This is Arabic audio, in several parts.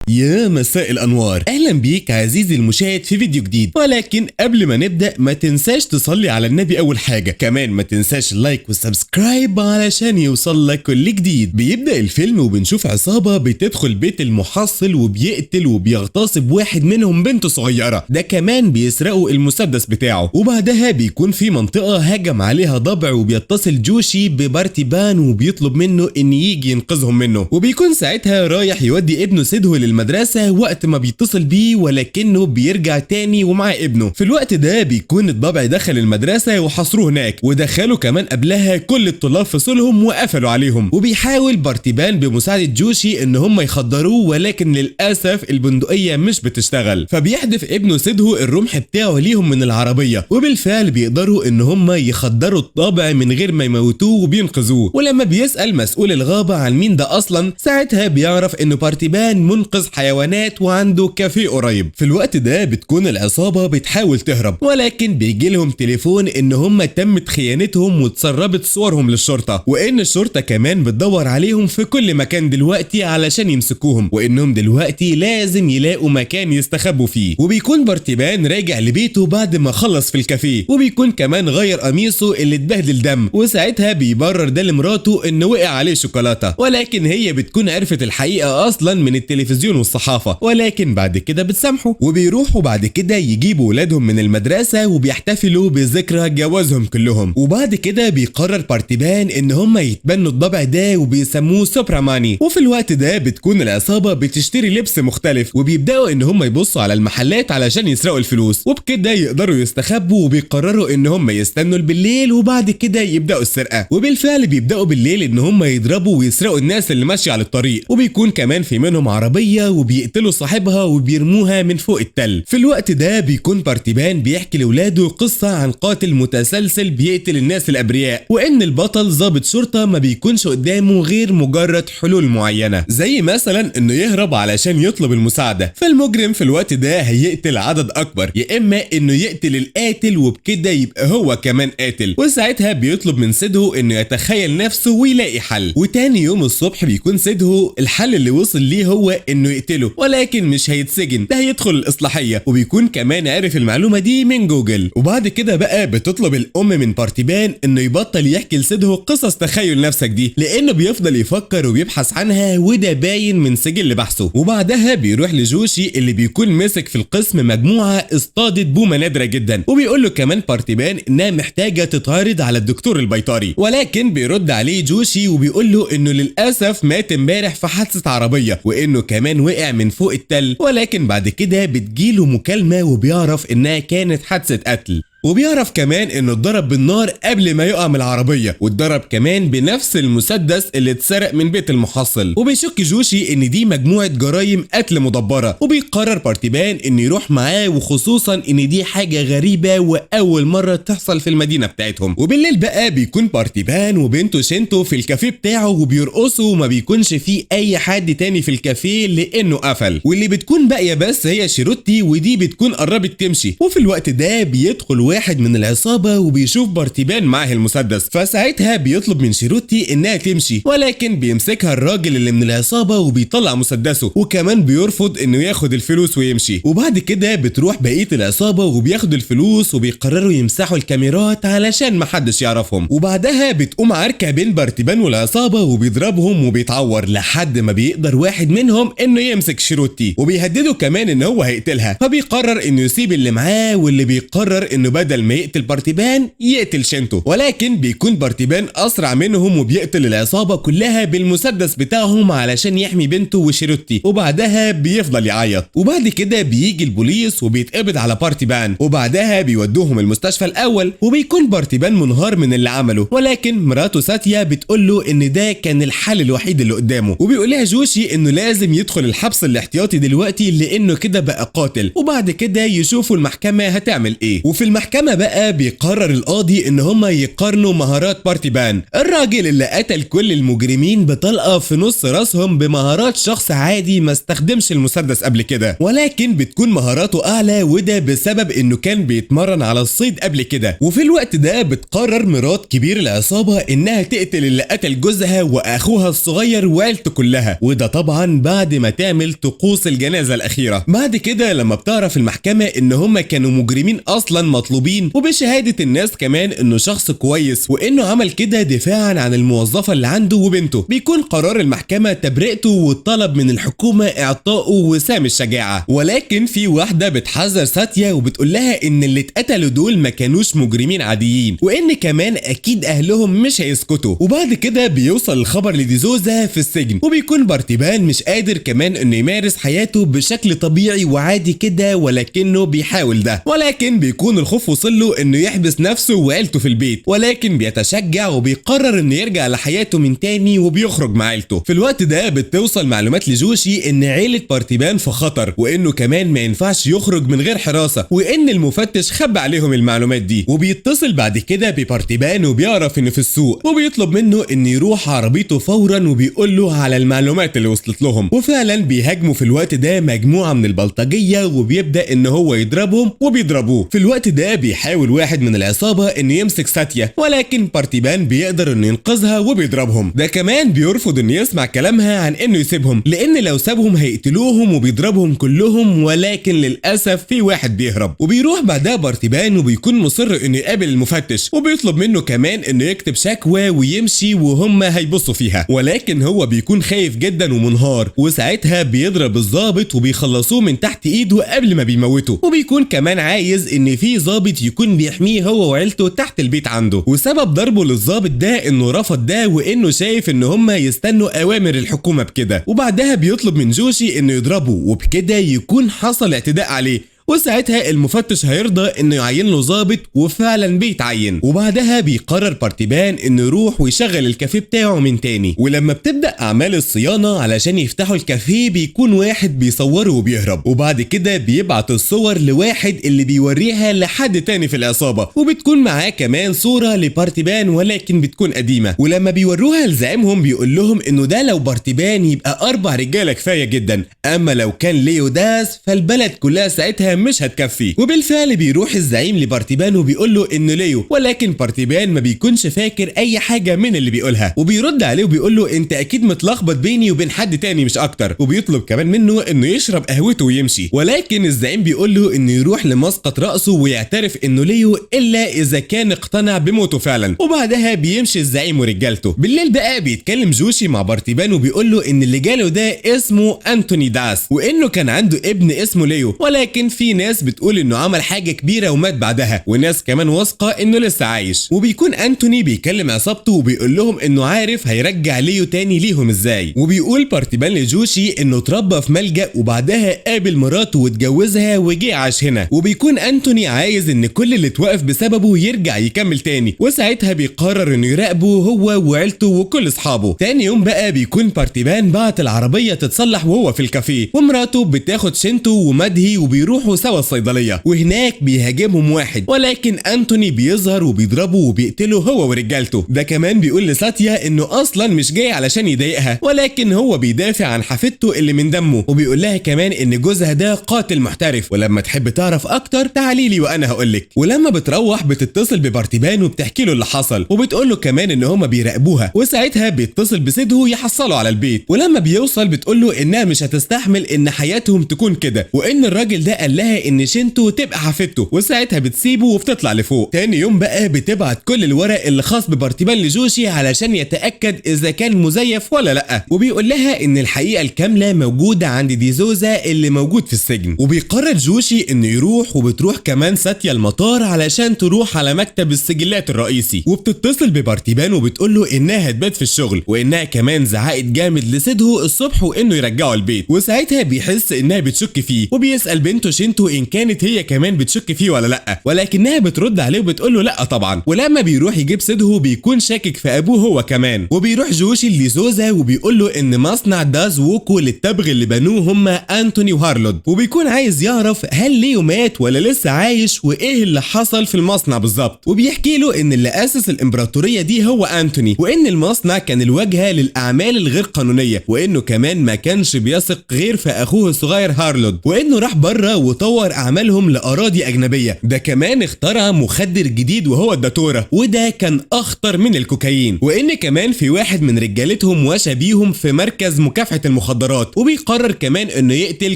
يا مساء الانوار، اهلا بيك عزيزي المشاهد في فيديو جديد. ولكن قبل ما نبدا ما تنساش تصلي على النبي اول حاجه، كمان ما تنساش اللايك والسبسكرايب علشان يوصل لك كل جديد. بيبدا الفيلم وبنشوف عصابه بتدخل بيت المحصل وبيقتل وبيغتصب واحد منهم بنت صغيره، ده كمان بيسرقوا المسدس بتاعه. وبعدها بيكون في منطقه هجم عليها ضبع وبيتصل جوشي ببارتيبان وبيطلب منه ان يجي ينقذهم منه، وبيكون ساعتها رايح يودي ابنه سيدهو للمدرسة وقت ما بيتصل بيه، ولكنه بيرجع تاني ومعاه ابنه. في الوقت ده بيكون الضبع دخل المدرسة وحصروه هناك، ودخلوا كمان قبلها كل الطلاب فصولهم وقفلوا عليهم. وبيحاول بارتيبان بمساعدة جوشي ان هم يخدروه، ولكن للأسف البندقية مش بتشتغل، فبيحدف ابنه سيدهو الرمح بتاعه ليهم من العربية، وبالفعل بيقدروا ان هم يخدروا الضبع من غير ما يموتوه وبينقذوه. ولما بيسأل مسؤول الغابة عن مين ده اصلا، ساعتها بيعرف انه بارتيبان منقذ حيوانات وعنده كافيه قريب. في الوقت ده بتكون العصابة بتحاول تهرب، ولكن بيجي لهم تليفون ان هم تمت خيانتهم وتسربت صورهم للشرطة، وان الشرطة كمان بتدور عليهم في كل مكان دلوقتي علشان يمسكوهم، وانهم دلوقتي لازم يلاقوا مكان يستخبوا فيه. وبيكون بارتيبان راجع لبيته بعد ما خلص في الكافيه، وبيكون كمان غير قميصه اللي اتبهدل دم، وساعتها بيبرر ده لمراته انه وقع عليه شوكولاتة، ولكن هي بتكون عرفت الحقيقة اصلا من التلفزيون والصحافة، ولكن بعد كده بتسامحوا. وبيروحوا بعد كده يجيبوا ولادهم من المدرسة وبيحتفلوا بذكرى جوازهم كلهم. وبعد كده بيقرر بارتيبان ان هم يتبنوا الضبع ده وبيسموه سوبراماني. وفي الوقت ده بتكون العصابة بتشتري لبس مختلف، وبيبدأوا ان هم يبصوا على المحلات علشان يسرقوا الفلوس، وبكده يقدروا يستخبوا. وبيقرروا ان هم يستنوا بالليل وبعد كده يبدأوا السرقة. وبالفعل بيبدأوا بالليل ان هم يضربوا ويسرقوا الناس اللي ماشية على الطريق، وبيكون كمان في منهم عربية وبيقتلوا صاحبها وبيرموها من فوق التل. في الوقت ده بيكون بارتيبان بيحكي لاولاده قصة عن قاتل متسلسل بيقتل الناس الابرياء، وان البطل ضابط شرطة ما بيكونش قدامه غير مجرد حلول معينة، زي مثلا انه يهرب علشان يطلب المساعدة. فالمجرم في الوقت ده هيقتل عدد اكبر، يا اما انه يقتل القاتل وبكده يبقى هو كمان قاتل. وساعتها بيطلب من سيدهو انه يتخيل نفسه ويلاقي حل. وتاني يوم الصبح بيكون سيدهو الحل اللي وصل ليه هو انه يقتله، ولكن مش هيتسجن، ده هيدخل الاصلاحيه. وبيكون كمان عارف المعلومه دي من جوجل. وبعد كده بقى بتطلب الام من بارتيبان انه يبطل يحكي لسيدهو قصص تخيل نفسك دي، لانه بيفضل يفكر وبيبحث عنها، وده باين من سجل بحثه. وبعدها بيروح لجوشي اللي بيكون ماسك في القسم مجموعه اصطادت بومه نادره جدا، وبيقول له كمان بارتيبان انها محتاجه تتعرض على الدكتور البيطري. ولكن بيرد عليه جوشي وبيقول له انه للاسف مات امبارح في حادثه عربيه، وانه كمان وقع من فوق التل. ولكن بعد كده بتجيله مكالمة وبيعرف انها كانت حادثة قتل، وبيعرف كمان انه اتضرب بالنار قبل ما يقع من العربيه، واتضرب كمان بنفس المسدس اللي اتسرق من بيت المحصل. وبيشك جوشي ان دي مجموعه جرائم قتل مدبره، وبيقرر بارتيبان انه يروح معاه، وخصوصا ان دي حاجه غريبه واول مره تحصل في المدينه بتاعتهم. وبالليل بقى بيكون بارتيبان وبنته شينتو في الكافيه بتاعه وبيرقصوا، وما بيكونش فيه اي حد تاني في الكافيه لانه قفل، واللي بتكون باقيه بس هي شيروتي، ودي بتكون قربت تمشي. وفي الوقت ده بيدخل واحد من العصابة وبيشوف بارتيبان معاه المسدس، فساعتها بيطلب من شيروتي انها تمشي، ولكن بيمسكها الراجل اللي من العصابة وبيطلع مسدسه، وكمان بيرفض انه ياخد الفلوس ويمشي. وبعد كده بتروح بقية العصابة وبياخدوا الفلوس وبيقرروا يمسحوا الكاميرات علشان محدش يعرفهم. وبعدها بتقوم عركة بين بارتيبان والعصابة وبيضربهم وبيتعور لحد ما بيقدر واحد منهم انه يمسك شيروتي، وبيهدده كمان ان هو هيقتلها. فبيقرر انه يسيب اللي معاه، واللي بيقرر انه بدل ما يقتل بارتيبان يقتل شينتو. ولكن بيكون بارتيبان اسرع منهم وبيقتل العصابه كلها بالمسدس بتاعهم علشان يحمي بنته وشيروتي، وبعدها بيفضل يعيط. وبعد كده بيجي البوليس وبيتقبض على بارتيبان، وبعدها بيودوهم المستشفى الاول. وبيكون بارتيبان منهار من اللي عمله، ولكن مراته ساتيا بتقول له ان ده كان الحل الوحيد اللي قدامه. وبيقول لها جوشي انه لازم يدخل الحبس الاحتياطي دلوقتي لانه كده بقى قاتل، وبعد كده يشوفوا المحكمه هتعمل ايه. وفي المحكمه المحكمة بقى بيقرر القاضي ان هما يقارنوا مهارات بارتيبان، الراجل اللي قتل كل المجرمين بطلقة في نص راسهم، بمهارات شخص عادي ما استخدمش المسدس قبل كده، ولكن بتكون مهاراته اعلى، وده بسبب انه كان بيتمرن على الصيد قبل كده. وفي الوقت ده بتقرر مرات كبير العصابة انها تقتل اللي قتل جوزها واخوها الصغير وعيلته كلها، وده طبعا بعد ما تعمل طقوس الجنازة الاخيرة. بعد كده لما بتعرف المحكمة ان هما كانوا مجرمين اصلا مطلوبين، وبشهادة الناس كمان انه شخص كويس وانه عمل كده دفاعا عن الموظفة اللي عنده وبنته، بيكون قرار المحكمة تبرئته والطلب من الحكومة اعطائه وسام الشجاعة. ولكن في واحدة بتحذر ساتيا وبتقول لها ان اللي اتقتلوا دول ما كانوش مجرمين عاديين، وان كمان اكيد اهلهم مش هيسكتوا. وبعد كده بيوصل الخبر لديزوزا في السجن، وبيكون بارتيبان مش قادر كمان انه يمارس حياته بشكل طبيعي وعادي كده، ولكنه بيحاول ده، ولكن بيكون الخوف وصل له انه يحبس نفسه وعيلته في البيت، ولكن بيتشجع وبيقرر انه يرجع لحياته من تاني وبيخرج مع عيلته. في الوقت ده بتوصل معلومات لجوشي ان عيلة بارتيبان في خطر، وانه كمان ما ينفعش يخرج من غير حراسة، وان المفتش خبى عليهم المعلومات دي. وبيتصل بعد كده ببارتيبان وبيعرف انه في السوق، وبيطلب منه انه يروح عربيته فورا، وبيقول له على المعلومات اللي وصلت لهم. وفعلا بيهاجموا في الوقت ده مجموعة من البلطجية، وبيبدأ ان هو يضربهم وبيضربوه. في الوقت ده بيحاول واحد من العصابة انه يمسك ساتيا، ولكن بارتيبان بيقدر انه ينقذها وبيضربهم. ده كمان بيرفض انه يسمع كلامها عن انه يسيبهم، لان لو سابهم هيقتلوهم، وبيضربهم كلهم. ولكن للاسف في واحد بيهرب، وبيروح بعدها بارتيبان وبيكون مصر انه يقابل المفتش، وبيطلب منه كمان انه يكتب شكوى ويمشي وهم هيبصوا فيها، ولكن هو بيكون خايف جدا ومنهار. وساعتها بيضرب الضابط وبيخلصوه من تحت ايده قبل ما بيموته، وبيكون كمان عايز ان في ضابط يكون بيحميه هو وعيلته تحت البيت عنده. وسبب ضربه للضابط ده انه رفض ده، وانه شايف ان هم يستنوا اوامر الحكومة بكده. وبعدها بيطلب من جوشي انه يضربه، وبكده يكون حصل اعتداء عليه، وساعتها المفتش هيرضى انه يعين له ضابط، وفعلا بيتعين. وبعدها بيقرر بارتيبان انه يروح ويشغل الكافيه بتاعه من تاني. ولما بتبدا اعمال الصيانه علشان يفتحوا الكافيه، بيكون واحد بيصوره وبيهرب، وبعد كده بيبعت الصور لواحد اللي بيوريها لحد تاني في العصابه، وبتكون معاه كمان صوره لبارتيبان ولكن بتكون قديمه. ولما بيوروها لزعيمهم بيقول لهم انه ده لو بارتيبان يبقى 4 رجاله كفايه جدا، اما لو كان ليو داس فالبلد كلها ساعتها مش هتكفي. وبالفعل بيروح الزعيم لبارتيبان وبيقول له انه ليو، ولكن بارتيبان ما بيكونش فاكر اي حاجه من اللي بيقولها، وبيرد عليه وبيقول له انت اكيد متلخبط بيني وبين حد تاني مش اكتر. وبيطلب كمان منه انه يشرب قهوته ويمشي، ولكن الزعيم بيقول له انه يروح لمسقط راسه ويعترف انه ليو الا اذا كان اقتنع بموته فعلا. وبعدها بيمشي الزعيم ورجالته. بالليل بقى بيتكلم جوشي مع بارتيبان وبيقول له ان اللي جاله ده اسمه انتوني داس، وانه كان عنده ابن اسمه ليو، ولكن في ناس بتقول انه عمل حاجه كبيره ومات بعدها، وناس كمان واثقه انه لسه عايش. وبيكون انتوني بيكلم عصابته وبيقول لهم انه عارف هيرجع ليو تاني ليهم ازاي. وبيقول بارتيبان لجوشي انه اتربى في ملجأ، وبعدها قابل مراته واتجوزها وجه عاش هنا. وبيكون انتوني عايز ان كل اللي اتوقف بسببه يرجع يكمل تاني، وساعتها بيقرر انه يراقبه هو وعيلته وكل اصحابه. تاني يوم بقى بيكون بارتيبان بعت العربيه تتصلح وهو في الكافيه، ومراته بتاخد شنتو ومدهي وبيروحوا سوا الصيدليه، وهناك بيهاجمهم واحد، ولكن انتوني بيظهر وبيضربه وبيقتله هو ورجالته. ده كمان بيقول لساتيا انه اصلا مش جاي علشان يضايقها، ولكن هو بيدافع عن حفيدته اللي من دمه، وبيقول لها كمان ان جوزها ده قاتل محترف، ولما تحب تعرف اكتر تعالي لي وانا هقولك. ولما بتروح بتتصل ببارتيبان وبتحكي له اللي حصل، وبتقول له كمان ان هما بيراقبوها، وساعتها بيتصل بسيده يحصله على البيت. ولما بيوصل بتقول له انها مش هتستحمل ان حياتهم تكون كده، وان الراجل ده قال لها ان شنتو تبقى حفيدته، وساعتها بتسيبه وبتطلع لفوق. تاني يوم بقى بتبعت كل الورق اللي خاص ببارتيبان لجوشي علشان يتاكد اذا كان مزيف ولا لا، وبيقول لها ان الحقيقه الكامله موجوده عند ديزوزا اللي موجود في السجن. وبيقرر جوشي انه يروح، وبتروح كمان ساتيا المطار علشان تروح على مكتب السجلات الرئيسي، وبتتصل ببارتيبان وبتقول له انها هتبات في الشغل، وانها كمان زعقت جامد لسيده الصبح وانه يرجعه البيت. وساعتها بيحس انها بتشك فيه، وبيسال بنته شنتو جينتو ان كانت هي كمان بتشك فيه ولا لا، ولكنها بترد عليه وبتقول له لا طبعا. ولما بيروح يجيب سيدهو بيكون شاكك في ابوه هو كمان، وبيروح جوشي لسوزا وبيقول له ان مصنع داز ووكو للتبغ اللي بنوه هما انتوني وهارلود، وبيكون عايز يعرف هل ليو مات ولا لسه عايش وايه اللي حصل في المصنع بالظبط. وبيحكي له ان اللي اسس الامبراطوريه دي هو انتوني، وان المصنع كان الواجهه للاعمال الغير قانونيه، وانه كمان ما كانش بيثق غير في اخوه الصغير هارلود، وانه راح بره وطور اعمالهم لاراضي اجنبيه. ده كمان اخترع مخدر جديد وهو الداتورا، وده كان اخطر من الكوكايين، وان كمان في واحد من رجالتهم وشبيهم في مركز مكافحه المخدرات، وبيقرر كمان انه يقتل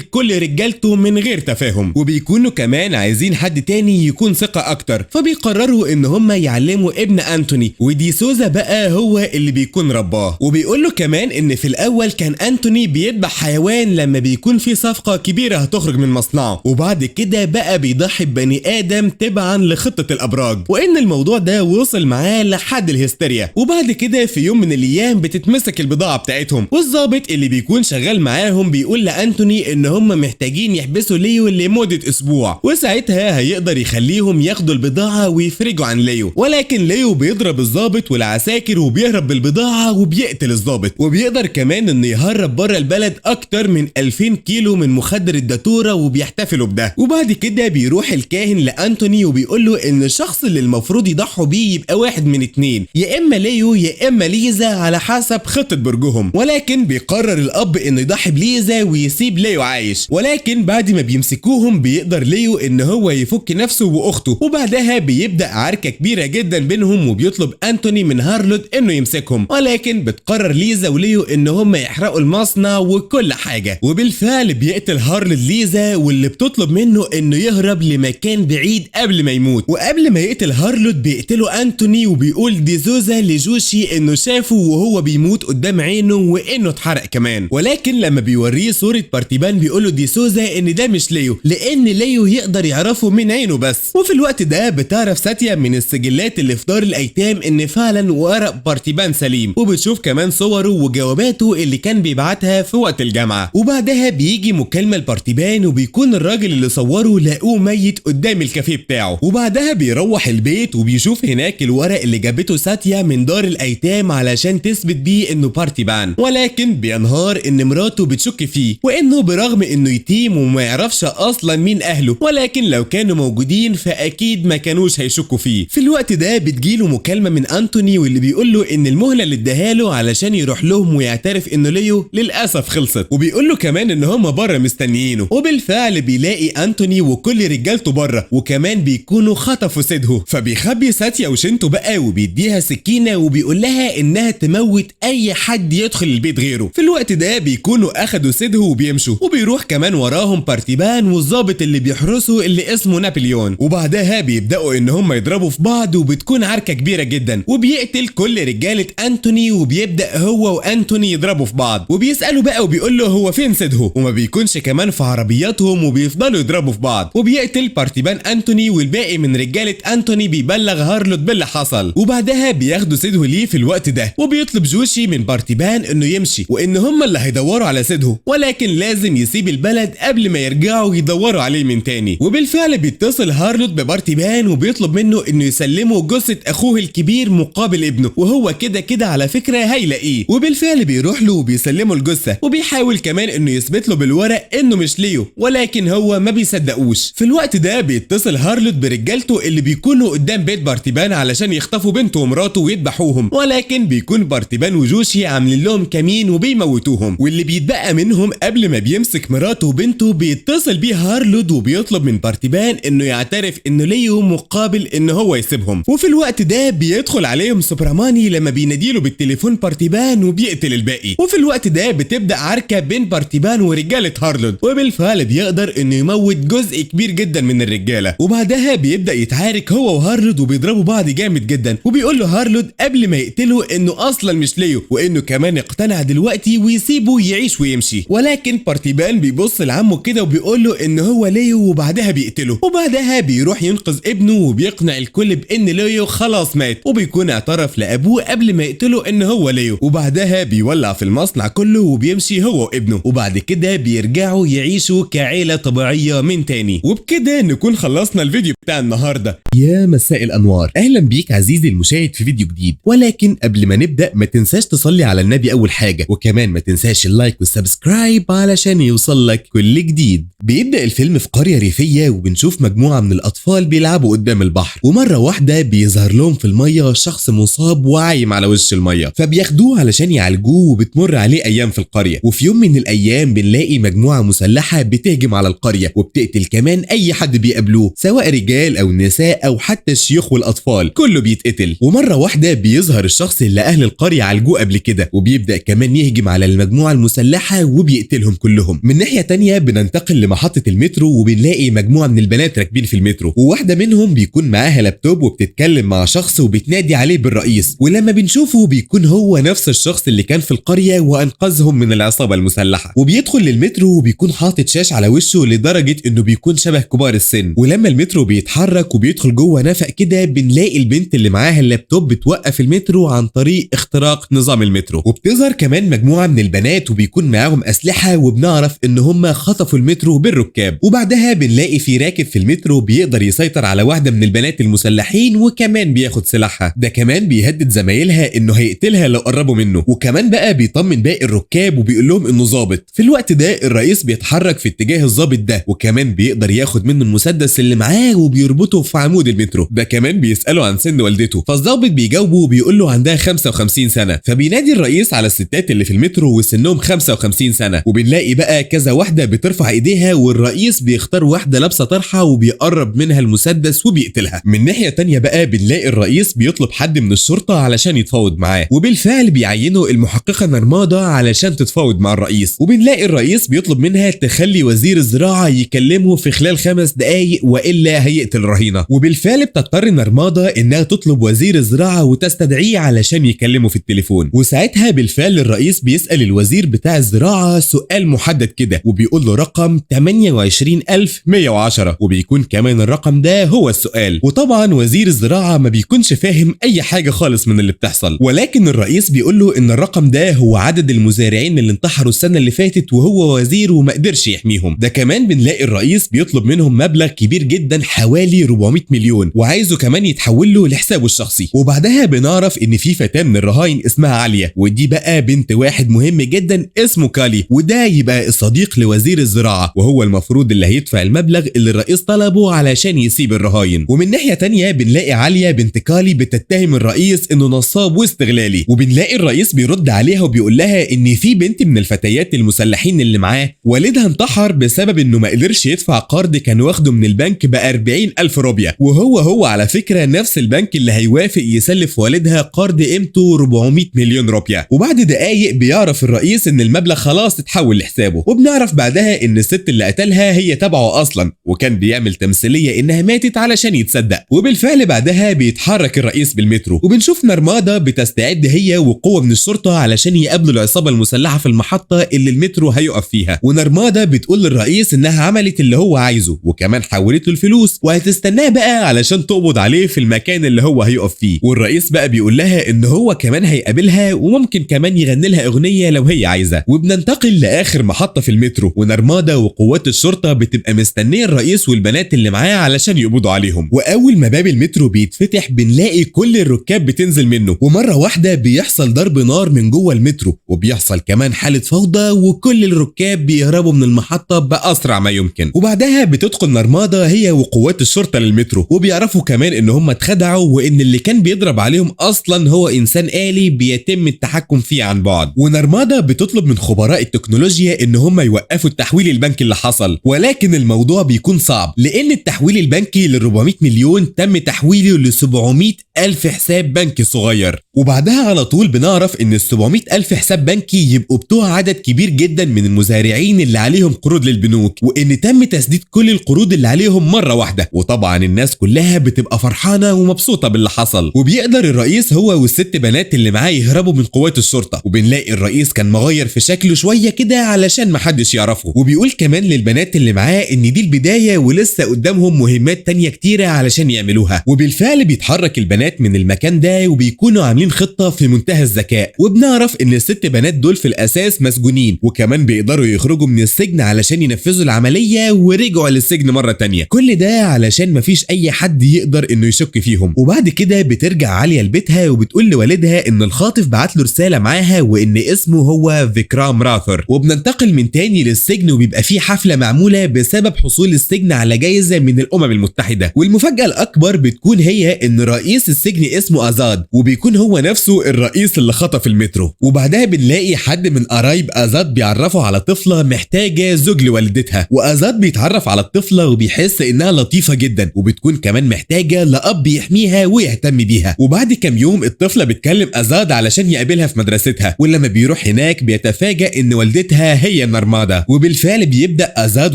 كل رجالته من غير تفاهم. وبيكونوا كمان عايزين حد تاني يكون ثقه اكتر، فبيقرروا ان هم يعلموا ابن انتوني، ودي سوزا بقى هو اللي بيكون رباه. وبيقول له كمان ان في الاول كان انتوني بيذبح حيوان لما بيكون في صفقه كبيره هتخرج من مصنعه، وبعد كده بقى بيضحي ببني ادم تبعا لخطه الابراج، وان الموضوع ده وصل معاه لحد الهستيريا. وبعد كده في يوم من الايام بتتمسك البضاعه بتاعتهم، والظابط اللي بيكون شغال معاهم بيقول لانتوني ان هم محتاجين يحبسوا ليو لمده اسبوع، وساعتها هيقدر يخليهم ياخدوا البضاعه ويفرجوا عن ليو. ولكن ليو بيضرب الظابط والعساكر وبيهرب بالبضاعه وبيقتل الظابط، وبيقدر كمان انه يهرب بره البلد اكتر من 2000 كيلو من مخدر الداتورا، وبيحتفلوا بده. وبعد كده بيروح الكاهن لانتوني وبيقول له ان الشخص اللي المفروض يضحوا بيه يبقى واحد من اتنين، يا اما ليو يا اما ليزا على حسب خطه برجهم. ولكن بيقرر الاب انه يضحي بليزا ويسيب ليو عايش، ولكن بعد ما بيمسكوهم بيقدر ليو ان هو يفك نفسه واخته، وبعدها بيبدا عركه كبيره جدا بينهم، وبيطلب انتوني من هارلود انه يمسكهم، ولكن بتقرر ليزا وليو ان هم يحرقوا المصنع وكل حاجه. وبالفعل بيقتل هارلود ليزا، واللي بتطلب منه انه يهرب لمكان بعيد قبل ما يموت. وقبل ما يقتل هارلود بيقتله انتوني، وبيقول دي سوزا لجوشي انه شافه وهو بيموت قدام عينه وانه اتحرق كمان. ولكن لما بيوريه صوره بارتيبان بيقوله دي سوزا ان ده مش ليو، لان ليو يقدر يعرفه من عينه بس. وفي الوقت ده بتعرف ساتيا من السجلات اللي في دار الايتام ان فعلا ورق بارتيبان سليم، وبتشوف كمان صوره وجواباته اللي كان بيبعتها في وقت الجامعه. وبعدها بيجي مكالمه لبارتيبان، وبيكون الراجل اللي صوره لاقوه ميت قدام الكافيه بتاعه. وبعدها بيروح البيت وبيشوف هناك الورق اللي جابته ساتيا من دار الايتام علشان تثبت بيه انه بارتيبان، ولكن بينهار ان مراته بتشك فيه، وانه برغم انه يتيم وما يعرفش اصلا مين اهله، ولكن لو كانوا موجودين فاكيد ما كانوش هيشكوا فيه. في الوقت ده بتجيله مكالمه من انتوني واللي بيقول له ان المهله اللي اداها له علشان يروح لهم ويعترف انه ليو للاسف خلصت، وبيقول له كمان ان هم بره مستنيينه. وبالفعل بيلاقي انتوني وكل رجالته بره، وكمان بيكونوا خطفوا سيدهو، فبيخبي ساتيا وشينتو بقى وبيديها سكينه وبيقول لها انها تموت اي حد يدخل البيت غيره. في الوقت ده بيكونوا اخدوا سيدهو وبيمشوا، وبيروح كمان وراهم بارتيبان والظابط اللي بيحرسه اللي اسمه نابليون. وبعدها بيبداوا ان هم يضربوا في بعض، وبتكون عركه كبيره جدا، وبيقتل كل رجاله انتوني، وبيبدا هو وانتوني يضربوا في بعض. وبيسالوا بقى وبيقول له هو فين سيدهو، وما بيكونش كمان في عربياتهم، وبيفضلوا يضربوا في بعض. وبيقتل بارتيبان انتوني، والباقي من رجاله انتوني بيبلغ هارلود باللي حصل. وبعدها بياخدوا سيدهو ليه في الوقت ده، وبيطلب جوشي من بارتيبان انه يمشي، وان هم اللي هيدوروا على سيدهو، ولكن لازم يسيب البلد قبل ما يرجعوا يدوروا عليه من تاني. وبالفعل بيتصل هارلود ببارتيبان وبيطلب منه انه يسلمه جثه اخوه الكبير مقابل ابنه، وهو كده كده على فكره هيلاقيه. وبالفعل بيروح له وبيسلمه الجثه، وبيحاول كمان انه يثبت له بالورق انه مش ليو، ولكن هو ما بيصدقوش. في الوقت ده بيتصل هارلود برجالته اللي بيكونوا قدام بيت بارتيبان علشان يخطفوا بنته ومراته ويذبحوهم، ولكن بيكون بارتيبان وجوشي عاملين لهم كمين وبيموتوهم. واللي بيتبقى منهم قبل ما بيمسك مراته وبنته بيتصل بيه هارلود وبيطلب من بارتيبان انه يعترف انه ليو مقابل ان هو يسيبهم. وفي الوقت ده بيدخل عليهم سوبراماني لما بيناديله بالتليفون بارتيبان وبيقتل الباقي. وفي الوقت ده بتبدا عركه بين بارتيبان ورجاله هارلود، وبالفعل بيقدر انه يموت جزء كبير جدا من الرجاله. وبعدها بيبدا يتعارك هو وهارلود وبيضربوا بعض جامد جدا، وبيقول له هارلود قبل ما يقتله انه اصلا مش ليو، وانه كمان اقتنع دلوقتي ويسيبه يعيش ويمشي. ولكن بارتيبان بيبص لعمه كده وبيقول له ان هو ليو، وبعدها بيقتله. وبعدها بيروح ينقذ ابنه وبيقنع الكل بان ليو خلاص مات، وبيكون اعترف لابوه قبل ما يقتله ان هو ليو. وبعدها بيولع في المصنع كله وبيمشي هو وابنه، وبعد كده بيرجعوا يعيشوا كعيله طبيعيه طبيعية من تاني. وبكده نكون خلصنا الفيديو بتاع النهاردة. يا مساء الأنوار، أهلا بيك عزيزي المشاهد في فيديو جديد. ولكن قبل ما نبدأ ما تنساش تصلي على النبي أول حاجة، وكمان ما تنساش اللايك والسبسكرايب علشان يوصل لك كل جديد. بيبدأ الفيلم في قرية ريفية وبنشوف مجموعة من الأطفال بيلعبوا قدام البحر، ومرة واحدة بيظهر لهم في المية شخص مصاب وعايم على وش المية، فبياخدوه علشان يعالجوه. وبتمر عليه أيام في القرية، وفي يوم من الأيام بنلاقي مجموعة مسلحة بتهجم على القرية وبتقتل كمان أي حد بيقابلوه، سواء رجال أو نساء أو حتى الشيوخ والأطفال، كله بيتقتل. ومرة واحدة بيظهر الشخص اللي أهل القرية عالجوه قبل كده، وبيبدأ كمان يهجم على المجموعة المسلحة وبيقتلهم كلهم. من ناحية تانية بننتقل لمحطة المترو، وبنلاقي مجموعة من البنات راكبين في المترو، وواحدة منهم بيكون معاها لابتوب وبتتكلم مع شخص وبتنادي عليه بالرئيس. ولما بنشوفه بيكون هو نفس الشخص اللي كان في القرية وأنقذهم من العصابة المسلحة. وبيدخل للمترو وبيكون حاطط شاش على وشه لدرجة إنه بيكون شبه كبار السن. ولما المترو بيتحرك وبيدخل جوه نفق كده، بنلاقي البنت اللي معاها اللابتوب بتوقف المترو عن طريق اختراق نظام المترو. وبتظهر كمان مجموعة من البنات وبيكون معاهم أسلحة، وبنعرف إن هم خطفوا المترو بالركاب. وبعدها بنلاقي في راكب في المترو بيقدر يسيطر على واحدة من البنات المسلحين، وكمان بياخد سلاحها. ده كمان بيهدد زمايلها إنه هيقتلها لو قربوا منه. وكمان بقى بيطمن باقي الركاب وبيقول لهم إنه ظابط. في الوقت ده الرئيس بيتحرك في اتجاه الظابط ده، وكمان بيقدر ياخد منه المسدس اللي معاه وبيربطه في عمود المترو. ده كمان بيسأله عن سن والدته، فالظابط بيجاوبه وبيقول له عندها 55 سنة. فبينادي الرئيس على الستات اللي في المترو وسنهم 55 سنة، وبنلاقي بقى كذا واحدة بترفع ايديها، والرئيس بيختار واحدة لابسة طرحة وبيقرب منها المسدس وبيقتلها. من ناحية تانية بقى بنلاقي الرئيس بيطلب حد من الشرطة علشان يتفاوض معاه، وبالفعل بيعينوا المحققة نرمادة علشان تتفاوض مع الرئيس. وبنلاقي الرئيس بيطلب منها تخلي وزير الزراعة يكلمه في خلال 5 دقايق والا هيقتل الرهينة. وبالفعل بتضطر نرمادة انها تطلب وزير الزراعة وتستدعيه علشان يكلمه في التليفون. وساعتها بالفعل الرئيس بيسأل الوزير بتاع الزراعة سؤال محدد كده، وبيقول له رقم 28110، وبيكون كمان الرقم ده هو السؤال. وطبعا وزير الزراعة ما بيكونش فاهم اي حاجة خالص من اللي بتحصل، ولكن الرئيس بيقول له ان الرقم ده هو عدد المزارعين اللي انتحروا السنة اللي فاتت، وهو وزير وما قدرش يحميهم. ده كمان بنلاقي الرئيس بيطلب منهم مبلغ كبير جدا حوالي 400 مليون، وعايزه كمان يتحول له لحسابه الشخصي. وبعدها بنعرف ان في فتاة من الرهاين اسمها عالية، ودي بقى بنت واحد مهم جدا اسمه كالي، وده يبقى الصديق لوزير الزراعة، وهو المفروض اللي هيدفع المبلغ اللي الرئيس طلبه علشان يسيب الرهاين. ومن ناحية تانية بنلاقي عالية بنت كالي بتتهم الرئيس انه نصاب واستغلالي، وبنلاقي الرئيس بيرد عليها وبيقول لها ان في بنت من الفتيات المسلحين اللي معاه والدها انتحر بسبب انه ما قدرش يدفع قرض كان واخده من البنك ب40,000 روبيا، وهو على فكرة نفس البنك اللي هيوافق يسلف والدها قرض قيمته 400 مليون روبيا. وبعد دقايق بيعرف الرئيس ان المبلغ خلاص اتحول لحسابه، وبنعرف بعدها ان الست اللي قتلها هي تبعه اصلا، وكان بيعمل تمثيلية انها ماتت علشان يتصدق. وبالفعل بعدها بيتحرك الرئيس بالمترو، وبنشوف نرمادة بتستعد هي وقوة من الشرطة علشان يقابلوا العصابة المسلحة في المحطة اللي المترو هيقف فيها. ونرمادة بتقول للرئيس انها عملت اللي هو عايزه، وكمان حولت له الفلوس وهتستناه بقى علشان تقبض عليه في المكان اللي هو هيقف فيه. والرئيس بقى بيقول لها ان هو كمان هيقابلها وممكن كمان يغني لها اغنية لو هي عايزة. وبننتقل لاخر محطة في المترو، ونرمادة وقوات الشرطة بتبقى مستنية الرئيس والبنات اللي معاه علشان يقبضوا عليهم. واول ما باب المترو بيتفتح بنلاقي كل الركاب بتنزل منه، ومرة واحدة بيحصل ضرب نار من جوه المترو، وبيحصل كمان حالة فوضى وكل الركاب بيهربوا من المحطة بأسرع ما يمكن. وبعدها بتدخل نرمادة هي وقوات الشرطة للمترو، وبيعرفوا كمان ان هم اتخدعوا وان اللي كان بيضرب عليهم اصلا هو انسان آلي بيتم التحكم فيه عن بعد. ونرمادة بتطلب من خبراء التكنولوجيا ان هم يوقفوا التحويل البنكي اللي حصل، ولكن الموضوع بيكون صعب لان التحويل البنكي ل 400 مليون تم تحويله ل 700 ألف حساب بنكي صغير. وبعدها على طول بنعرف ان ال 700 ألف حساب بنكي يبقوا بتوع عدد كبير جدا من المزارعين اللي عليهم قروض للبنوك، وان تم تسديد كل القروض اللي عليهم مرة واحدة. وطبعا الناس كلها بتبقى فرحانة ومبسوطة باللي حصل، وبيقدر الرئيس هو والست بنات اللي معاه يهربوا من قوات الشرطة. وبنلاقي الرئيس كان مغير في شكله شوية كده علشان محدش يعرفه، وبيقول كمان للبنات اللي معاه ان دي البداية ولسه قدامهم مهمات تانية كتيرة علشان يعملوها. وبالفعل بيتحرك البنات بنات من المكان ده وبيكونوا عاملين خطة في منتهى الذكاء، وبنعرف ان الست بنات دول في الاساس مسجونين وكمان بيقدروا يخرجوا من السجن علشان ينفذوا العملية ورجعوا للسجن مرة تانية، كل ده علشان مفيش اي حد يقدر انه يشك فيهم. وبعد كده بترجع عالية لبيتها وبتقول لوالدها ان الخاطف بعت له رسالة معاها وان اسمه هو فيكرام راثر. وبننتقل من تاني للسجن وبيبقى في حفلة معمولة بسبب حصول السجن على جايزة من الامم المتحدة، والمفاجأة الاكبر بتكون هي ان رئيس السجن اسمه ازاد وبيكون هو نفسه الرئيس اللي خطف المترو. وبعدها بنلاقي حد من قرايب ازاد بيعرفه على طفلة محتاجة زوج لوالدتها، وازاد بيتعرف على الطفلة وبيحس انها لطيفة جدا وبتكون كمان محتاجة لأب يحميها ويهتم بيها. وبعد كام يوم الطفلة بتكلم ازاد علشان يقابلها في مدرستها، ولما بيروح هناك بيتفاجأ ان والدتها هي نرمادا، وبالفعل بيبدأ ازاد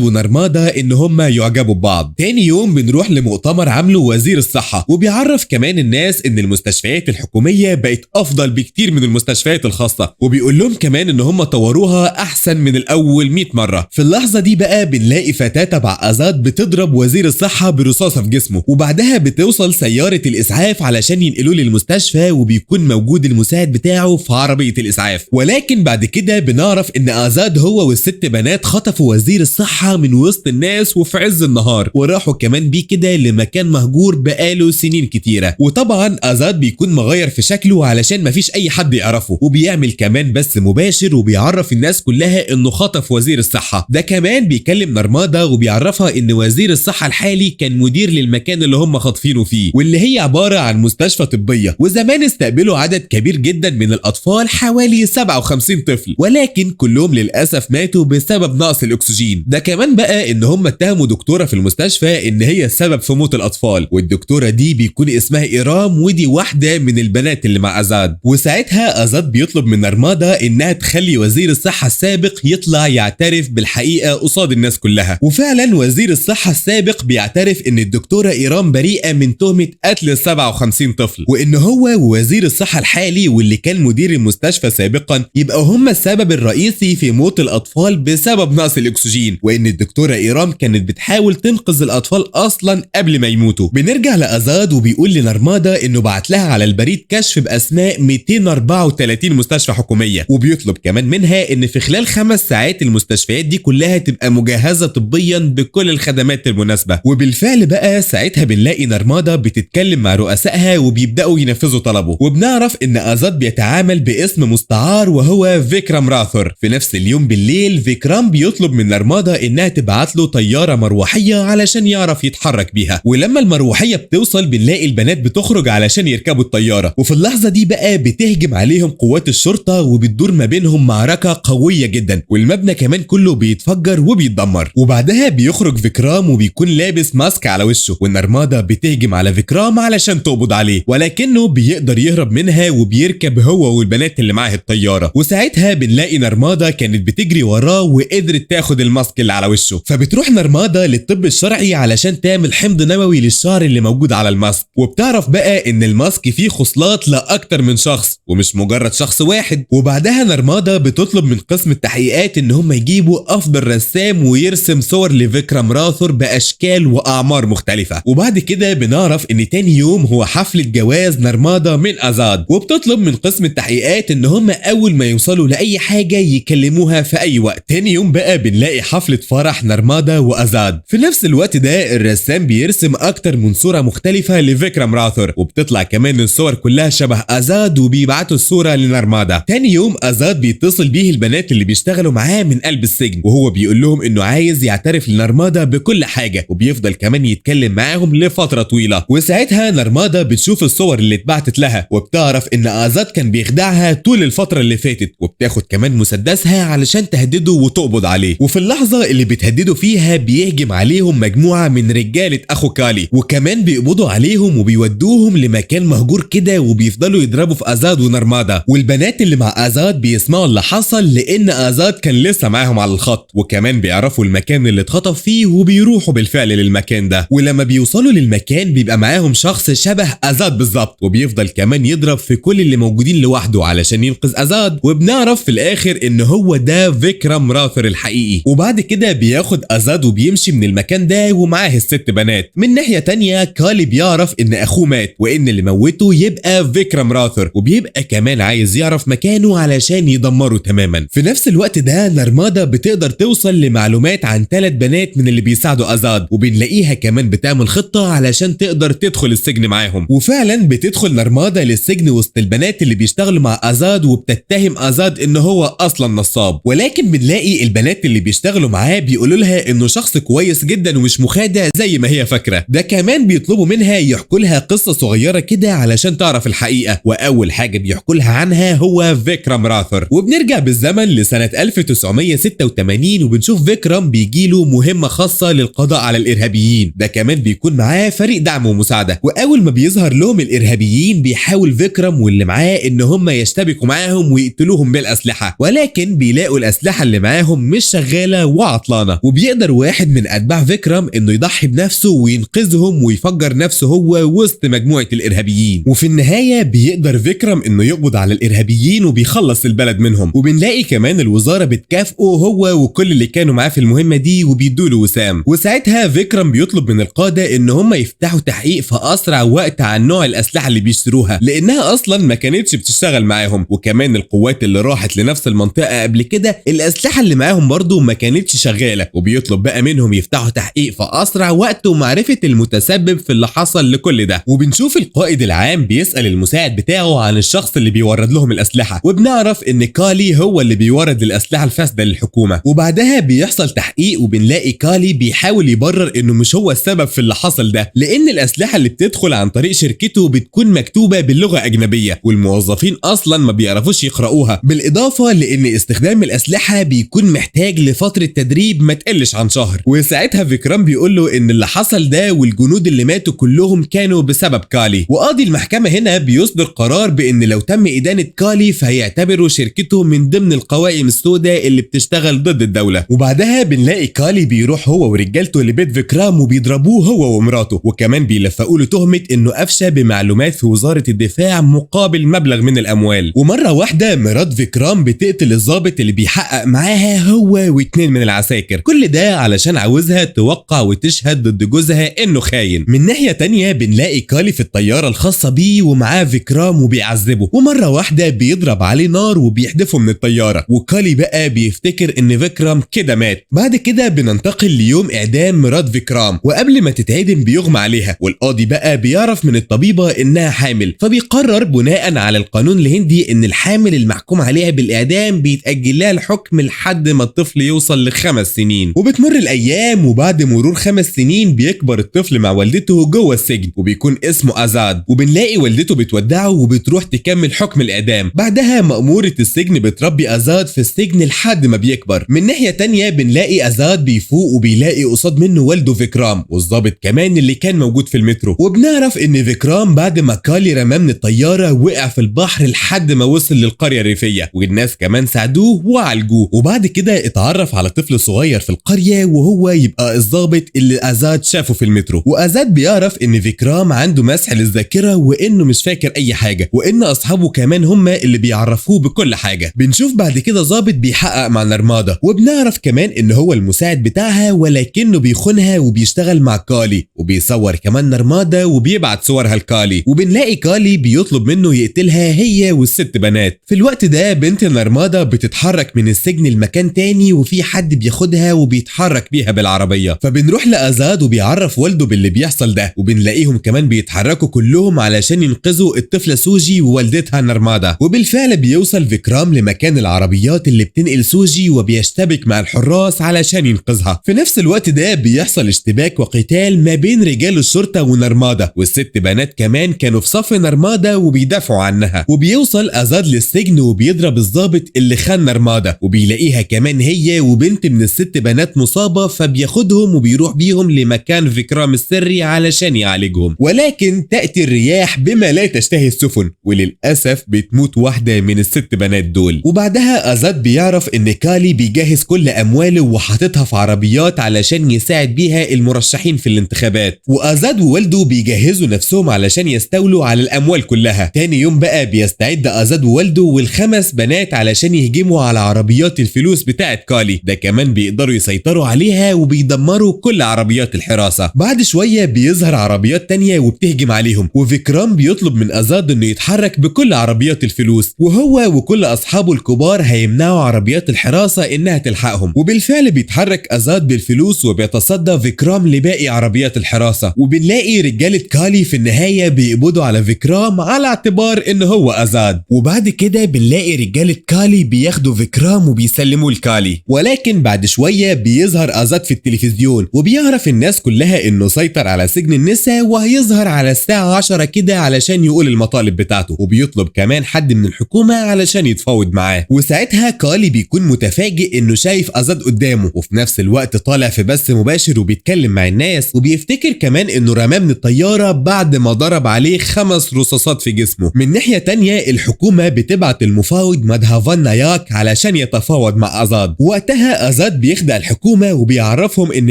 ونرمادا ان هما يعجبوا ببعض. تاني يوم بنروح لمؤتمر عامله وزير الصحة وبيعرف كمان الناس ان المستشفيات الحكومية بقت افضل بكتير من المستشفيات الخاصة، وبيقول لهم كمان ان هم طوروها احسن من الاول 100 مرة. في اللحظة دي بقى بنلاقي فتاة تبع ازاد بتضرب وزير الصحة برصاصة في جسمه، وبعدها بتوصل سيارة الاسعاف علشان ينقلوه للمستشفى وبيكون موجود المساعد بتاعه في عربية الاسعاف. ولكن بعد كده بنعرف ان ازاد هو والست بنات خطفوا وزير الصحة من وسط الناس وفي عز النهار وراحوا كمان بيه كده لمكان مهجور بقاله سنين كتيرة. وطبعا ازاد بيكون مغير في شكله علشان مفيش اي حد يعرفه، وبيعمل كمان بث مباشر وبيعرف الناس كلها انه خطف وزير الصحة. ده كمان بيكلم نرمادا وبيعرفها ان وزير الصحة الحالي كان مدير للمكان اللي هم خاطفينه فيه، واللي هي عبارة عن مستشفى طبية، وزمان استقبلوا عدد كبير جدا من الاطفال حوالي 57 طفل، ولكن كلهم للاسف ماتوا بسبب نقص الاكسجين. ده كمان بقى ان هم اتهموا دكتورة في المستشفى ان هي السبب في موت الاطفال، والدكتورة دي بيكون اسمها ايرام ودي واحدة من البنات اللي مع ازاد. وساعتها ازاد بيطلب من نرمادا انها تخلي وزير الصحة السابق يطلع يعترف بالحقيقة قصاد الناس كلها، وفعلا وزير الصحة السابق بيعترف ان الدكتورة ايرام بريئة من تهمة قتل 57 طفل، وان هو ووزير الصحة الحالي واللي كان مدير المستشفى سابقا يبقى هم السبب الرئيسي في موت الاطفال بسبب نقص الاكسجين، وان الدكتورة ايرام كانت بتحاول تنقذ الاطفال اصلا قبل ما يموتوا. بنرجع لازاد وبيقول لنرمادا انه بعت لها على البريد كشف باسماء 234 مستشفى حكوميه، وبيطلب كمان منها ان في خلال 5 ساعات المستشفيات دي كلها تبقى مجهزه طبيا بكل الخدمات المناسبه. وبالفعل بقى ساعتها بنلاقي نرمادا بتتكلم مع رؤسائها وبيبداوا ينفذوا طلبه، وبنعرف ان ازاد بيتعامل باسم مستعار وهو فيكرام راثر. في نفس اليوم بالليل فيكرام بيطلب من نرمادا انها تبعت له طياره مروحيه علشان يعرف يتحرك بيها، ولما المروحيه بتوصل بنلاقي البنات بتخرج علشان يركبوا الطياره، وفي اللحظه دي بقى بتهجم عليهم قوات الشرطه وبتدور ما بينهم معركه قويه جدا، والمبنى كمان كله بيتفجر وبيتدمر. وبعدها بيخرج فيكرام وبيكون لابس ماسك على وشه، والنرمادا بتهجم على فيكرام علشان تقبض عليه، ولكنه بيقدر يهرب منها وبيركب هو والبنات اللي معاه الطياره. وساعتها بنلاقي نرمادا كانت بتجري وراه وقدرت تاخد الماسك اللي على وشه، فبتروح نرمادا للطب الشرعي علشان تعمل حمض نووي للشعر اللي موجود على الماسك، وبتعرف بقى ان الماسك فيه خصلات لاكتر من شخص ومش مجرد شخص واحد. وبعدها نرمادا بتطلب من قسم التحقيقات ان هم يجيبوا افضل رسام ويرسم صور لفيكرام راثر باشكال واعمار مختلفه. وبعد كده بنعرف ان تاني يوم هو حفله جواز نرمادا من ازاد، وبتطلب من قسم التحقيقات ان هم اول ما يوصلوا لاي حاجه يكلموها في اي وقت. تاني يوم بقى بنلاقي حفله فرح نرمادا وازاد. في نفس الوقت ده الرسام بيرسم اكتر من صوره مختلفه لفيكرام راثر، وبتطلع كمان الصور كلها شبه ازاد وبيبعتوا الصوره لنرمادا. تاني يوم ازاد بيتصل بيه البنات اللي بيشتغلوا معاه من قلب السجن، وهو بيقول لهم انه عايز يعترف لنرمادا بكل حاجه، وبيفضل كمان يتكلم معاهم لفتره طويله. وساعتها نرمادا بتشوف الصور اللي اتبعتت لها وبتعرف ان ازاد كان بيخدعها طول الفتره اللي فاتت، وبتاخد كمان مسدسها علشان تهدده وتقبض عليه. وفي اللحظه اللي بتهدده فيها بيهجم عليهم مجموعه من رجاله اخو كالي، وكمان بيقبضوا عليهم وبيودوهم لمكان مهجور كده وبيفضلوا يضربوا في ازاد ونرمادا. والبنات اللي مع ازاد بيسمعوا اللي حصل لان ازاد كان لسه معاهم على الخط، وكمان بيعرفوا المكان اللي اتخطف فيه وبيروحوا بالفعل للمكان ده. ولما بيوصلوا للمكان بيبقى معاهم شخص شبه ازاد بالظبط، وبيفضل كمان يضرب في كل اللي موجودين لوحده علشان ينقذ ازاد، وبنعرف في الاخر ان هو ده فيكرام راثر الحقيقي. وبعد كده بياخد ازاد وبيمشي من المكان ده ومعاه الست بنات. من ناحيه تانية كالي بيعرف ان اخوه مات، وان اللي موته يبقى فيكرام راثور، وبيبقى كمان عايز يعرف مكانه علشان يدمره تماما. في نفس الوقت ده نرمادا بتقدر توصل لمعلومات عن 3 بنات من اللي بيساعدوا ازاد، وبنلاقيها كمان بتعمل خطة علشان تقدر تدخل السجن معاهم. وفعلا بتدخل نرمادا للسجن وسط البنات اللي بيشتغلوا مع ازاد، وبتتهم ازاد ان هو اصلا نصاب. ولكن بنلاقي البنات اللي بيشتغلوا معاه بيقولوا لها انه شخص كويس جدا ومش مخادع زي ما هي فاكره. ده كمان بيطلبوا منها يحكوا لها قصه صغيره كده علشان تعرف الحقيقه، واول حاجه بيحكوا لها عنها هو فيكرام راثور. وبنرجع بالزمن لسنه 1986 وبنشوف فيكرام بيجيله مهمه خاصه للقضاء على الارهابيين. ده كمان بيكون معاه فريق دعم ومساعده، واول ما بيظهر لهم الارهابيين بيحاول فيكرام واللي معاه ان هم يشتبكوا معاهم ويقتلوهم بالاسلحه، ولكن بيلاقوا الاسلحه اللي معاهم مش شغاله وعطلانه. وبيقدر واحد من اتباع فيكرام انه يضحي بنفسه وينقذهم ويفجر نفسه هو وسط مجموعه الارهابيين. وفي النهايه بيقدر فيكرام انه يقبض على الارهابيين وبيخلص البلد منهم. وبنلاقي كمان الوزاره بتكافئه هو وكل اللي كانوا معاه في المهمه دي وبيدوله وسام. وساعتها فيكرام بيطلب من القاده ان هم يفتحوا تحقيق في اسرع وقت عن نوع الاسلحه اللي بيشتروها، لانها اصلا ما كانتش بتشتغل معاهم. وكمان القوات اللي راحت لنفس المنطقه قبل كده الاسلحه اللي معاهم برضو ما كانتش شغاله. وبيطلب بقى منهم يفتحوا تحقيق في اسرع وقت ومعرفه المتسبب في اللي حصل لكل ده. وبنشوف القائد العام بيسال المساعد بتاعه عن الشخص اللي بيورد لهم الاسلحه، وبنعرف ان كالي هو اللي بيورد الاسلحه الفاسده للحكومه. وبعدها بيحصل تحقيق وبنلاقي كالي بيحاول يبرر انه مش هو السبب في اللي حصل ده، لان الاسلحه اللي بتدخل عن طريق شركته بتكون مكتوبه باللغه اجنبيه والموظفين اصلا ما بيعرفوش يقراوها، بالاضافه لان استخدام الاسلحه بيكون محتاج لفتره تدريب ما تقلش عن شهر. وساعتها فيكرام بيقول له ان اللي حصل ده والجنود اللي ماتوا كلهم كانوا بسبب كالي. وقاضي المحكمه هنا بيصدر قرار بان لو تم ادانه كالي فهيعتبروا شركته من ضمن القوائم السوداء اللي بتشتغل ضد الدوله. وبعدها بنلاقي كالي بيروح هو ورجالته لبيت فيكرام وبيضربوه هو ومراته، وكمان بيلفقوا له تهمه انه افشى بمعلومات في وزاره الدفاع مقابل مبلغ من الاموال. ومره واحده مرات فيكرام بتقتل الضابط اللي بيحقق معاها هو واتنين من العساكر، كل ده علشان عاوزها توقع وتشهد ضد جوزها انه خاين. من ناحيه تانية بنلاقي كالي في الطياره الخاصه بيه ومعاه فيكرام وبيعذبه، ومره واحده بيضرب عليه نار وبيحدفه من الطياره، وكالي بقى بيفتكر ان فيكرام كده مات. بعد كده بننتقل ليوم اعدام مرات فيكرام، وقبل ما تتعدم بيغمى عليها، والقاضي بقى بيعرف من الطبيبه انها حامل، فبيقرر بناء على القانون الهندي ان الحامل المحكوم عليها بالاعدام بيتاجل لها الحكم لحد ما الطفل يوصل ل5 سنين. وبتمر الايام، وبعد مرور 5 سنين بيكبر الطفل مع والدته جوه السجن وبيكون اسمه ازاد، وبنلاقي والدته بتودعه وبتروح تكمل حكم الاعدام. بعدها مأمورة السجن بتربي ازاد في السجن لحد ما بيكبر. من ناحية تانية بنلاقي ازاد بيفوق وبيلاقي قصاد منه والده فيكرام والضابط كمان اللي كان موجود في المترو، وبنعرف ان فيكرام بعد ما كالي رماه من الطيارة وقع في البحر لحد ما وصل للقرية الريفية، والناس كمان ساعدوه وعالجوه. وبعد كده اتعرف على طفل صغير في القرية وهو يبقى الضابط اللي ازاد شافه في المترو. وازاد بيعرف ان فيكرام عنده مسح للذاكرة وانه مش فاكر اي حاجة، وان اصحابه كمان هم اللي بيعرفوه بكل حاجة. بنشوف بعد كده ضابط بيحقق مع نرمادا، وبنعرف كمان ان هو المساعد بتاعها ولكنه بيخونها وبيشتغل مع كالي، وبيصور كمان نرمادا وبيبعت صورها لكالي. وبنلاقي كالي بيطلب منه يقتلها هي والست بنات. في الوقت ده بنت نرمادا بتتحرك من السجن لمكان تاني وفي حد بياخدها وبيتحرك بيها بالعربية، فبنروح لأزاد وبيعرف والده باللي بيحصل ده، وبنلاقيهم كمان بيتحركوا كلهم علشان ينقذوا الطفلة سوجي ووالدتها نرمادا. وبالفعل بيوصل فيكرام لمكان العربيات اللي بتنقل سوجي وبيشتبك مع الحراس علشان ينقذها. في نفس الوقت ده بيحصل اشتباك وقتال ما بين رجال الشرطة ونرمادا، والست بنات كمان كانوا في صف نرمادا وبيدافعوا عنها. وبيوصل أزاد للسجن وبيضرب الضابط اللي خان نرمادا، وبيلاقيها كمان هي وبنت من الست بنات مصابة، فبياخدهم وبيروح بيهم لمكان فيكرام السري علشان يعالجهم. ولكن تأتي الرياح بما لا تشتهي السفن، وللأسف بتموت واحدة من الست بنات دول. وبعدها أزاد بيعرف ان كالي بيجهز كل أمواله وحاططها في عربيات علشان يساعد بيها المرشحين في الانتخابات، وأزاد ووالده بيجهزوا نفسهم علشان يستولوا على الأموال كلها. تاني يوم بقى بيستعد أزاد ووالده والخمس بنات علشان يهجموا على عربيات الفلوس بتاعت كالي، ده كمان بيقدروا يسيطروا عليها وبيدمروا كل عربيات الحراسة. بعد شوية بيظهر عربيات تانية وبتهجم عليهم، وفيكرام بيطلب من ازاد انه يتحرك بكل عربيات الفلوس، وهو وكل اصحابه الكبار هيمنعوا عربيات الحراسة انها تلحقهم. وبالفعل بيتحرك ازاد بالفلوس وبيتصدى فيكرام لباقي عربيات الحراسة، وبنلاقي رجالة كالي في النهاية بيقبضوا على فيكرام على اعتبار ان هو ازاد. وبعد كده بنلاقي رجالة كالي بياخدوا فيكرام وبيسلموه لكالي، ولكن بعد شوية بيظهر ازاد في التلفزيون وبيعرف الناس كلها انه سيطر على سجن النساء، وهيظهر على الساعة 10 كده علشان يقول المطالب بتاعته، وبيطلب كمان حد من الحكومة علشان يتفاوض معاه. وساعتها كالي بيكون متفاجئ انه شايف ازاد قدامه، وفي نفس الوقت طالع في بث مباشر وبيتكلم مع الناس، وبيفتكر كمان انه رماه من الطيارة بعد ما ضرب عليه 5 رصاصات في جسمه. من ناحية تانية الحكومة بتبعت المفاوض مادهافان ناياك علشان يتفاوض مع ازاد. وقتها ازاد بيخدع الحكومة وبيعرفهم ان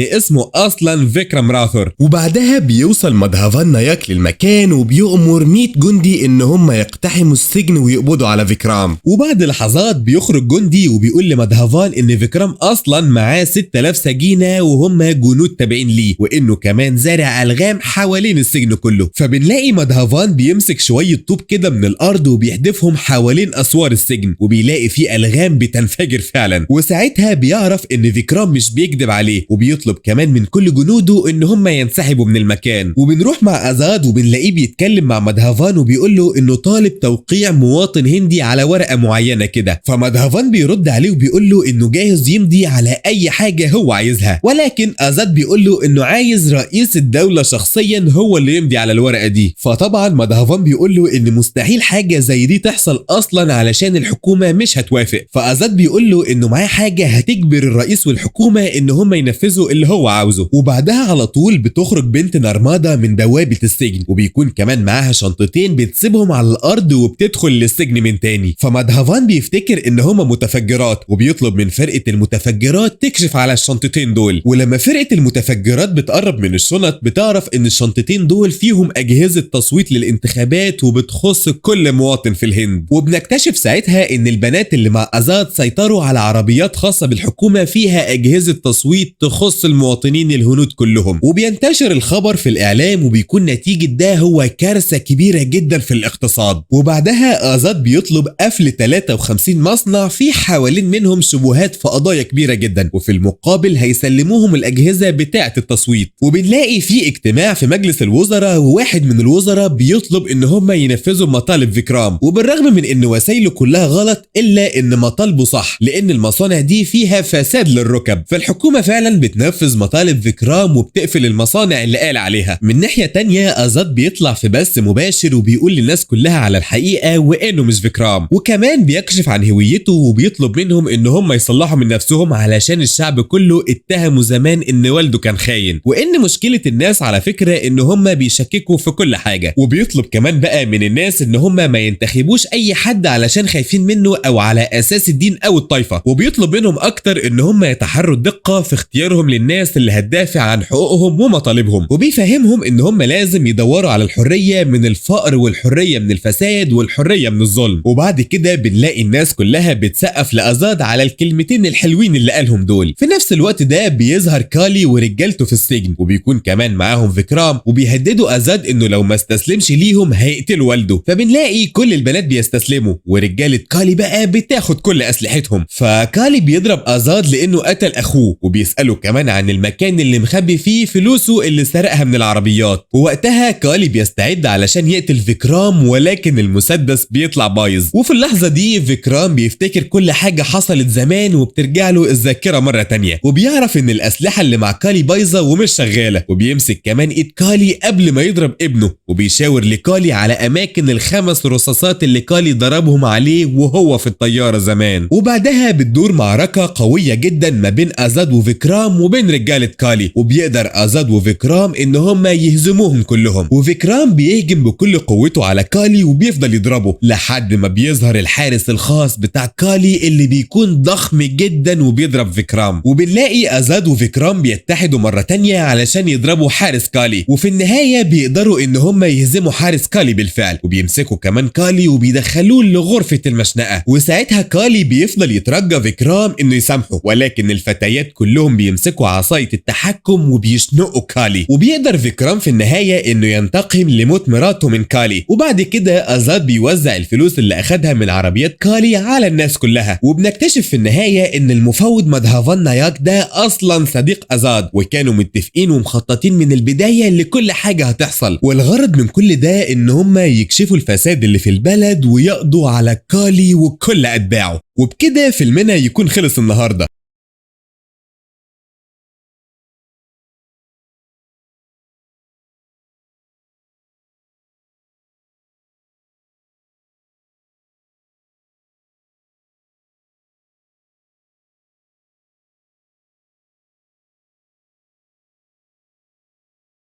اسمه اصلا فيكرام راثور. وبعدها بيوصل مادهافان ناياك للمكان وبيؤمر 100 جندي ان هم يقتحموا السجن ويقبضوا على فيكرام. وبعد لحظات بيخرج جندي وبيقول لمادهافان ان فيكرام اصلا معاه 6000 سجينة وهم جنود تابعين ليه، وانه كمان زارع الغام حوالين السجن كله. فبنلاقي مادهافان بيمسك شوية طوب كده من الارض وبيحدفهم حوالين اسوار السجن، وبيلاقي فيه الغام بتنفجر فعلا. وساعتها بيعرف ان فيكرام مش بيكذب عليه، وبيطلب كمان من كل جنوده ان هم ينسحبوا من المكان. وبنروح مع ازاد وبنلاقيه بيتكلم مع مادهافان وبيقول له انه طالب توقيع مواطن هندي على ورقة معينة كده. فمادهافان بيرد عليه وبيقول له انه جاهز يمضي على اي حاجة هو عايزها، ولكن ازاد بيقول له انه عايز رئيس الدولة شخصيا هو اللي يمضي على الورقة دي. فطبعا مادهافان بيقول له ان مستحيل حاجة زي دي تحصل اصلا علشان الحكومة مش هتوافق. فازاد بيقول له انه معاه حاجة هتجبر الرئيس والحكومة ان هم ينفذوا اللي هو عاوزه. وبعدها على طول بتخرج بنت نرمادة من بوابة السجن، وبيكون كمان معاها شنطتين بتسيبهم على الارض وبتدخل للسجن من تاني. فمادهافان بيفتكر ان هما متفجرات وبيطلب من فرقة المتفجرات تكشف على الشنطتين دول. ولما فرقة المتفجرات بتقرب من الشنط بتعرف ان الشنطتين دول فيهم اجهزة تصويت للانتخابات وبتخص كل مواطن في الهند. وبنكتشف ساعتها ان البنات اللي مع ازاد سيطروا على عربيات خاصة بالحكومة فيها اجهزة تصويت تخص المواطنين الهنود كلهم. وبينتشر الخبر في الاعلام وبيكون نتيجة ده هو كارثة كبيرة جدا في الاقتصاد. وبعدها ازاد بيطلب قفل 53 مصنع في حوالين منهم شبهات في قضايا كبيرة جدا، وفي المقابل هيسلموهم الاجهزة بتاعة التصويت. وبنلاقي في اجتماع في مجلس الوزراء وواحد من الوزراء بيطلب ان هم ينفذوا مطالب فيكرام، وبالرغم من ان وسائله كلها غلط الا ان مطالبه صح، لان المصانع دي فيها فساد للركب. فالحكومة فعلا بتنفذ مطالب فيكرام وبتقفل المصانع اللي قال عليها. من ناحية تانية ازاد بيطلع في بث مباشر وبيقول للناس كلها على الحقيقة وانه مش فيكرام، وكمان بيكشف عن هويته وبيطلب منهم ان هم يصلحوا من نفسهم علشان الشعب كله اتهموا زمان ان والده كان خاين، وان مشكلة الناس على فكرة ان هم بيشككوا في كل حاجة. وبيطلب كمان بقى من الناس ان هم ما ينتخبوش اي حد علشان خايفين منه او على اساس الدين او الطائفة، وبيطلب منهم اكتر ان هم يتحروا الدقة في اختيارهم للناس اللي هتدافع عن حقوقهم ومطالبهم، وبيفهمهم ان هم لازم يدوروا على الحرية من الفقر والحرية من الفساد والحرية من الظلم. وبعد كده بنلاقي الناس كلها بتسقف لأزاد على الكلمتين الحلوين اللي قالهم دول. في نفس الوقت ده بيظهر كالي ورجالته في السجن، وبيكون كمان معاهم فيكرام وبيهددوا أزاد انه لو ما استسلمش ليهم هيقتلوا والده. فبنلاقي كل البنات بيستسلموا ورجالة كالي بقى بتاخد كل أسلحتهم. فكالي بيضرب أزاد لانه قتل اخوه، وبيسأله كمان عن المكان اللي مخبي فيه فلوسه اللي سرقها من العربيات. ووقتها كالي بيستعد علشان يقتل فيكرام، ولكن المسدس بيطلع بايظ. وفي اللحظة دي فيكرام بيفتكر كل حاجة حصلت زمان وبترجع له الذاكرة مرة تانية، وبيعرف ان الأسلحة اللي مع كالي بايظة ومش شغالة. وبيمسك كمان ايد كالي قبل ما يضرب ابنه، وبيشاور لكالي على اماكن ال5 رصاصات اللي كالي ضربهم عليه وهو في الطيارة زمان. وبعدها بتدور معركة قوية جدا ما بين أزاد وفيكرام وبين رجالة كالي، وبيقدر أزاد وفيكرام ان هم يهزموهم كلهم. وفيكرام بيهجم بكل قوته على كالي وبيفضل يضربه لحد ما بيظهر الحارس الخاص بتاع كالي اللي بيكون ضخم جدا وبيضرب فيكرام. وبنلاقي أزاد وفيكرام بيتحدوا مرة تانية علشان يضربوا حارس كالي، وفي النهاية بيقدروا ان هم يهزموا حارس كالي بالفعل، وبيمسكوا كمان كالي وبيدخلوه لغرفة المشنقة. وساعتها كالي بيفضل يترجى فيكرام انه يسامحه، ولكن الفتيات كلهم بيمسكوا عصاية التحكم وبيشنقوا كالي. وبيقدر فيكرام في النهاية انه ينتقم لموت مراته من كالي. وبعد كده ازاد بيوزع الفلوس اللي اخدها من عربيات كالي على الناس كلها، وبنكتشف في النهاية ان المفوض مادهافان ناياك ده اصلا صديق ازاد، وكانوا متفقين ومخططين من البداية لكل حاجة هتحصل. والغرض من كل ده ان هم يكشفوا الفساد اللي في البلد ويقضوا على كالي وكل اتباعه. وبكده فيلمنا يكون خلص النهارده.